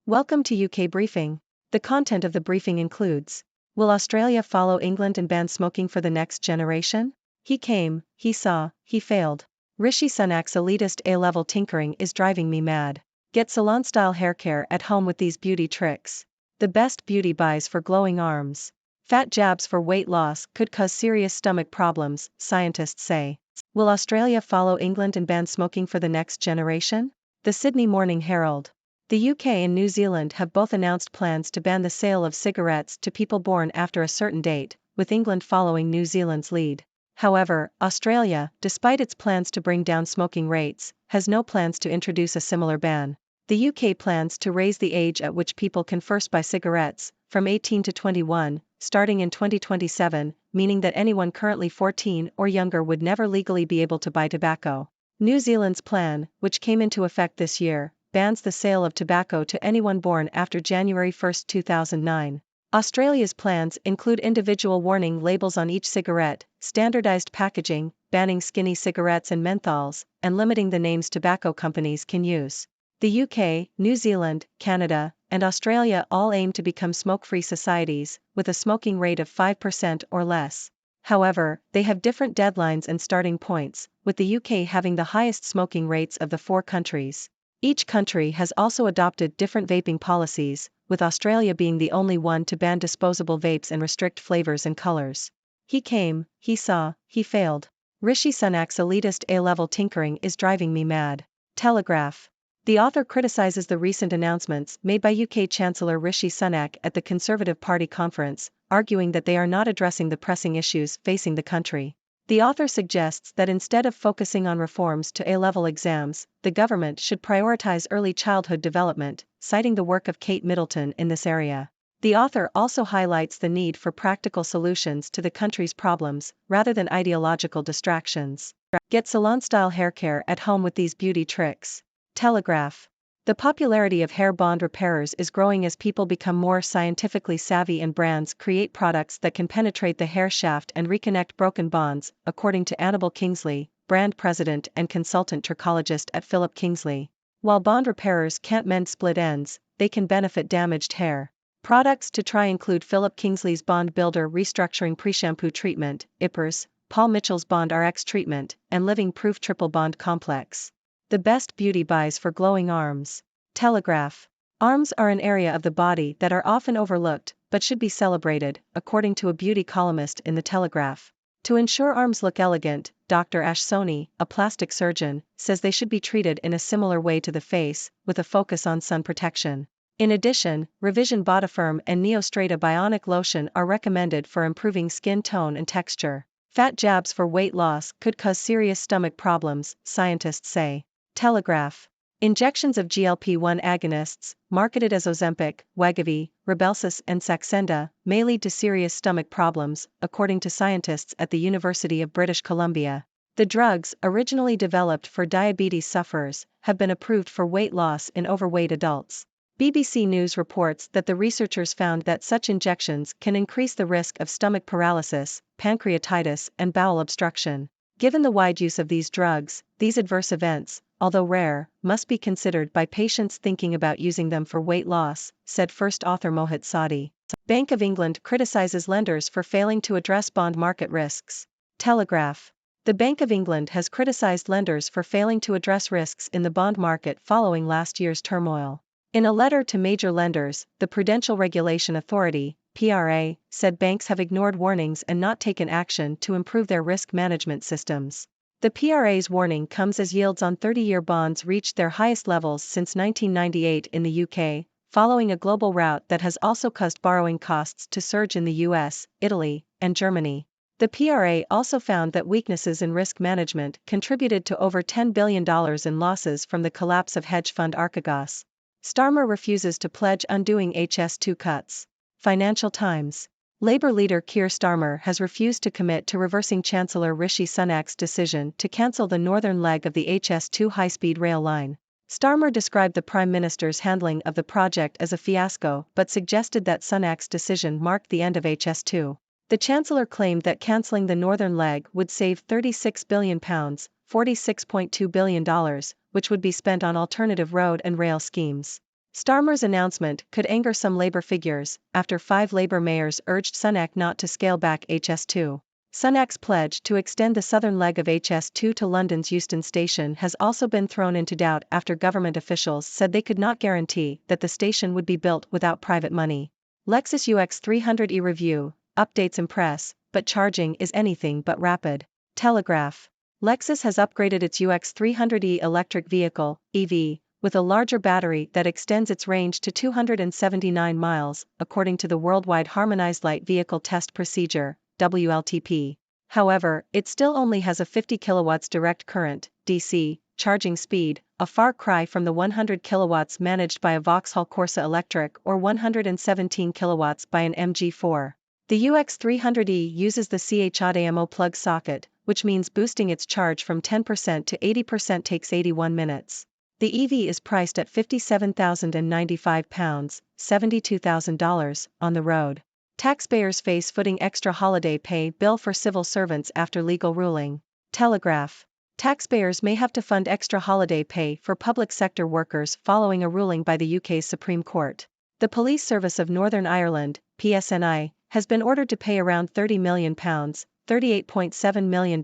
Welcome to UK Briefing. The content of the briefing includes: will Australia follow England and ban smoking for the next generation? He came, he saw, he failed. Rishi Sunak's elitist A-level tinkering is driving me mad. Get salon-style haircare at home with these beauty tricks. The best beauty buys for glowing arms. Fat jabs for weight loss could cause serious stomach problems, scientists say. Will Australia follow England and ban smoking for the next generation? The Sydney Morning Herald. The UK and New Zealand have both announced plans to ban the sale of cigarettes to people born after a certain date, with England following New Zealand's lead. However, Australia, despite its plans to bring down smoking rates, has no plans to introduce a similar ban. The UK plans to raise the age at which people can first buy cigarettes, from 18 to 21, starting in 2027, meaning that anyone currently 14 or younger would never legally be able to buy tobacco. New Zealand's plan, which came into effect this year, bans the sale of tobacco to anyone born after January 1, 2009. Australia's plans include individual warning labels on each cigarette, standardized packaging, banning skinny cigarettes and menthols, and limiting the names tobacco companies can use. The UK, New Zealand, Canada, and Australia all aim to become smoke-free societies, with a smoking rate of 5% or less. However, they have different deadlines and starting points, with the UK having the highest smoking rates of the four countries. Each country has also adopted different vaping policies, with Australia being the only one to ban disposable vapes and restrict flavors and colors. He came, he saw, he failed. Rishi Sunak's elitist A-level tinkering is driving me mad. Telegraph. The author criticizes the recent announcements made by UK Chancellor Rishi Sunak at the Conservative Party conference, arguing that they are not addressing the pressing issues facing the country. The author suggests that instead of focusing on reforms to A-level exams, the government should prioritize early childhood development, citing the work of Kate Middleton in this area. The author also highlights the need for practical solutions to the country's problems, rather than ideological distractions. Get salon-style haircare at home with these beauty tricks. Telegraph. The popularity of hair bond repairers is growing as people become more scientifically savvy and brands create products that can penetrate the hair shaft and reconnect broken bonds, according to Annabel Kingsley, brand president and consultant trichologist at Philip Kingsley. While bond repairers can't mend split ends, they can benefit damaged hair. Products to try include Philip Kingsley's Bond Builder Restructuring Pre-Shampoo Treatment, IPRS, Paul Mitchell's Bond RX Treatment, and Living Proof Triple Bond Complex. The best beauty buys for glowing arms. Telegraph. Arms are an area of the body that are often overlooked, but should be celebrated, according to a beauty columnist in The Telegraph. To ensure arms look elegant, Dr. Ash Soni, a plastic surgeon, says they should be treated in a similar way to the face, with a focus on sun protection. In addition, Revision Botaferm and Neostrata Bionic Lotion are recommended for improving skin tone and texture. Fat jabs for weight loss could cause serious stomach problems, scientists say. Telegraph. Injections of GLP-1 agonists, marketed as Ozempic, Wegovy, Rybelsus and Saxenda, may lead to serious stomach problems, according to scientists at the University of British Columbia. The drugs, originally developed for diabetes sufferers, have been approved for weight loss in overweight adults. BBC News reports that the researchers found that such injections can increase the risk of stomach paralysis, pancreatitis, and bowel obstruction. Given the wide use of these drugs, these adverse events, although rare, must be considered by patients thinking about using them for weight loss, said first author Mohit Sadi. Bank of England criticizes lenders for failing to address bond market risks. Telegraph. The Bank of England has criticized lenders for failing to address risks in the bond market following last year's turmoil. In a letter to major lenders, the Prudential Regulation Authority, PRA, said banks have ignored warnings and not taken action to improve their risk management systems. The PRA's warning comes as yields on 30-year bonds reached their highest levels since 1998 in the UK, following a global rout that has also caused borrowing costs to surge in the US, Italy, and Germany. The PRA also found that weaknesses in risk management contributed to over $10 billion in losses from the collapse of hedge fund Archegos. Starmer refuses to pledge undoing HS2 cuts. Financial Times. Labour leader Keir Starmer has refused to commit to reversing Chancellor Rishi Sunak's decision to cancel the northern leg of the HS2 high-speed rail line. Starmer described the Prime Minister's handling of the project as a fiasco but suggested that Sunak's decision marked the end of HS2. The Chancellor claimed that cancelling the northern leg would save £36 billion, $46.2 billion, which would be spent on alternative road and rail schemes. Starmer's announcement could anger some Labour figures, after 5 Labour mayors urged Sunak not to scale back HS2. Sunak's pledge to extend the southern leg of HS2 to London's Euston Station has also been thrown into doubt after government officials said they could not guarantee that the station would be built without private money. Lexus UX300e review, updates impress, but charging is anything but rapid. Telegraph. Lexus has upgraded its UX300e electric vehicle, EV, with a larger battery that extends its range to 279 miles, according to the Worldwide Harmonized Light Vehicle Test Procedure, WLTP. However, it still only has a 50 kilowatts direct current, DC, charging speed, a far cry from the 100 kilowatts managed by a Vauxhall Corsa Electric or 117 kilowatts by an MG4. The UX300e uses the CHAdeMO plug socket, which means boosting its charge from 10% to 80% takes 81 minutes. The EV is priced at £57,095, $72,000, on the road. Taxpayers face footing extra holiday pay bill for civil servants after legal ruling. Telegraph. Taxpayers may have to fund extra holiday pay for public sector workers following a ruling by the UK's Supreme Court. The Police Service of Northern Ireland, PSNI, has been ordered to pay around £30 million, $38.7 million,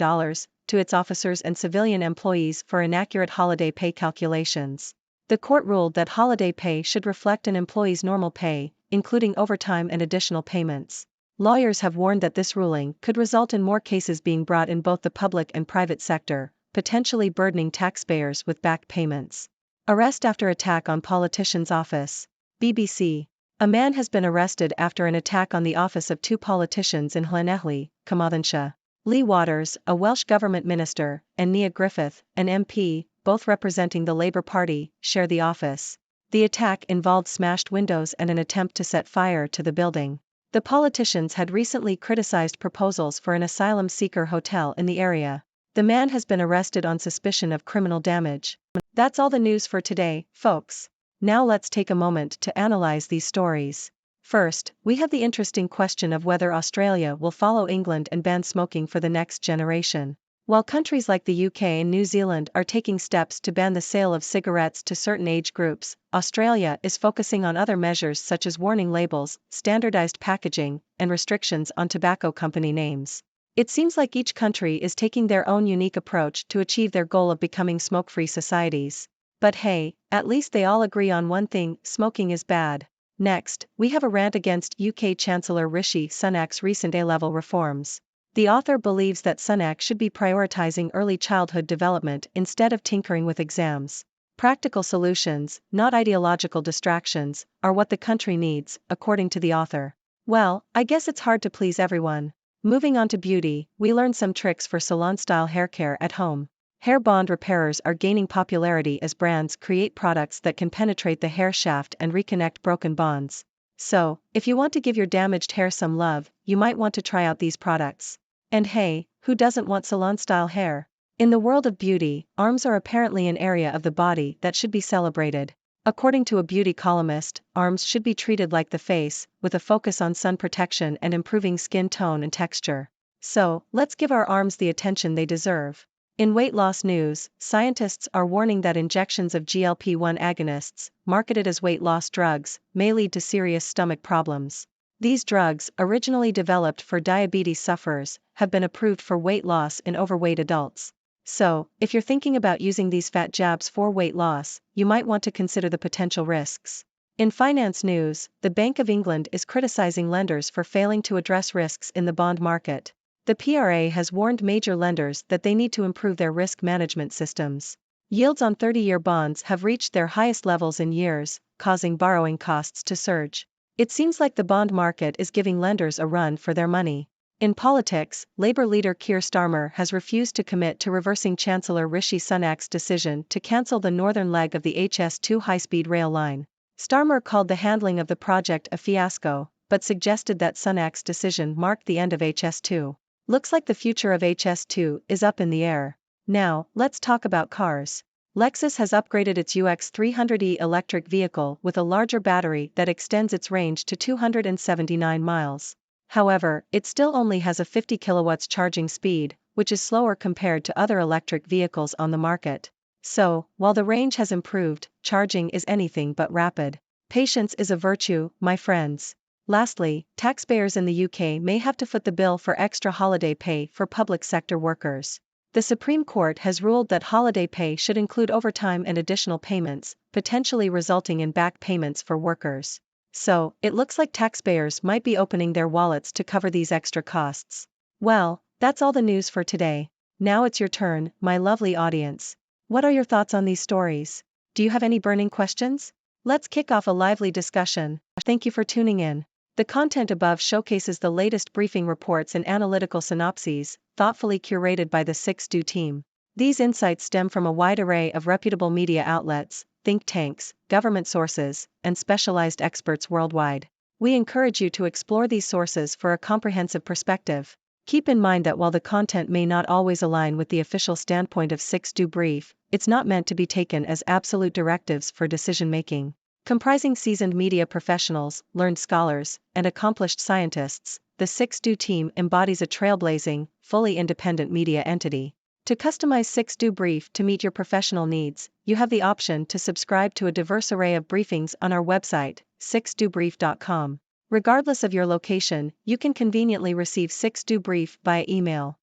to its officers and civilian employees for inaccurate holiday pay calculations. The court ruled that holiday pay should reflect an employee's normal pay, including overtime and additional payments. Lawyers have warned that this ruling could result in more cases being brought in both the public and private sector, potentially burdening taxpayers with back payments. Arrest after attack on politician's office. BBC. A man has been arrested after an attack on the office of 2 politicians in Llanelli, Carmarthenshire. Lee Waters, a Welsh government minister, and Nia Griffith, an MP, both representing the Labour Party, share the office. The attack involved smashed windows and an attempt to set fire to the building. The politicians had recently criticised proposals for an asylum seeker hotel in the area. The man has been arrested on suspicion of criminal damage. That's all the news for today, folks. Now let's take a moment to analyze these stories. First, we have the interesting question of whether Australia will follow England and ban smoking for the next generation. While countries like the UK and New Zealand are taking steps to ban the sale of cigarettes to certain age groups, Australia is focusing on other measures such as warning labels, standardized packaging, and restrictions on tobacco company names. It seems like each country is taking their own unique approach to achieve their goal of becoming smoke-free societies. But hey, at least they all agree on one thing: smoking is bad. Next, we have a rant against UK Chancellor Rishi Sunak's recent A-level reforms. The author believes that Sunak should be prioritizing early childhood development instead of tinkering with exams. Practical solutions, not ideological distractions, are what the country needs, according to the author. Well, I guess it's hard to please everyone. Moving on to beauty, we learned some tricks for salon-style hair care at home. Hair bond repairers are gaining popularity as brands create products that can penetrate the hair shaft and reconnect broken bonds. So, if you want to give your damaged hair some love, you might want to try out these products. And hey, who doesn't want salon-style hair? In the world of beauty, arms are apparently an area of the body that should be celebrated. According to a beauty columnist, arms should be treated like the face, with a focus on sun protection and improving skin tone and texture. So, let's give our arms the attention they deserve. In weight loss news, scientists are warning that injections of GLP-1 agonists, marketed as weight loss drugs, may lead to serious stomach problems. These drugs, originally developed for diabetes sufferers, have been approved for weight loss in overweight adults. So, if you're thinking about using these fat jabs for weight loss, you might want to consider the potential risks. In finance news, the Bank of England is criticizing lenders for failing to address risks in the bond market. The PRA has warned major lenders that they need to improve their risk management systems. Yields on 30-year bonds have reached their highest levels in years, causing borrowing costs to surge. It seems like the bond market is giving lenders a run for their money. In politics, Labour leader Keir Starmer has refused to commit to reversing Chancellor Rishi Sunak's decision to cancel the northern leg of the HS2 high-speed rail line. Starmer called the handling of the project a fiasco, but suggested that Sunak's decision marked the end of HS2. Looks like the future of HS2 is up in the air. Now, let's talk about cars. Lexus has upgraded its UX300e electric vehicle with a larger battery that extends its range to 279 miles. However, it still only has a 50 kilowatts charging speed, which is slower compared to other electric vehicles on the market. So, while the range has improved, charging is anything but rapid. Patience is a virtue, my friends. Lastly, taxpayers in the UK may have to foot the bill for extra holiday pay for public sector workers. The Supreme Court has ruled that holiday pay should include overtime and additional payments, potentially resulting in back payments for workers. So, it looks like taxpayers might be opening their wallets to cover these extra costs. Well, that's all the news for today. Now it's your turn, my lovely audience. What are your thoughts on these stories? Do you have any burning questions? Let's kick off a lively discussion. Thank you for tuning in. The content above showcases the latest briefing reports and analytical synopses, thoughtfully curated by the 6Do team. These insights stem from a wide array of reputable media outlets, think tanks, government sources, and specialized experts worldwide. We encourage you to explore these sources for a comprehensive perspective. Keep in mind that while the content may not always align with the official standpoint of 6Do Brief, it's not meant to be taken as absolute directives for decision-making. Comprising seasoned media professionals, learned scholars, and accomplished scientists, the 6Do team embodies a trailblazing, fully independent media entity. To customize 6Do Brief to meet your professional needs, you have the option to subscribe to a diverse array of briefings on our website, 6dobrief.com. Regardless of your location, you can conveniently receive 6Do Brief via email.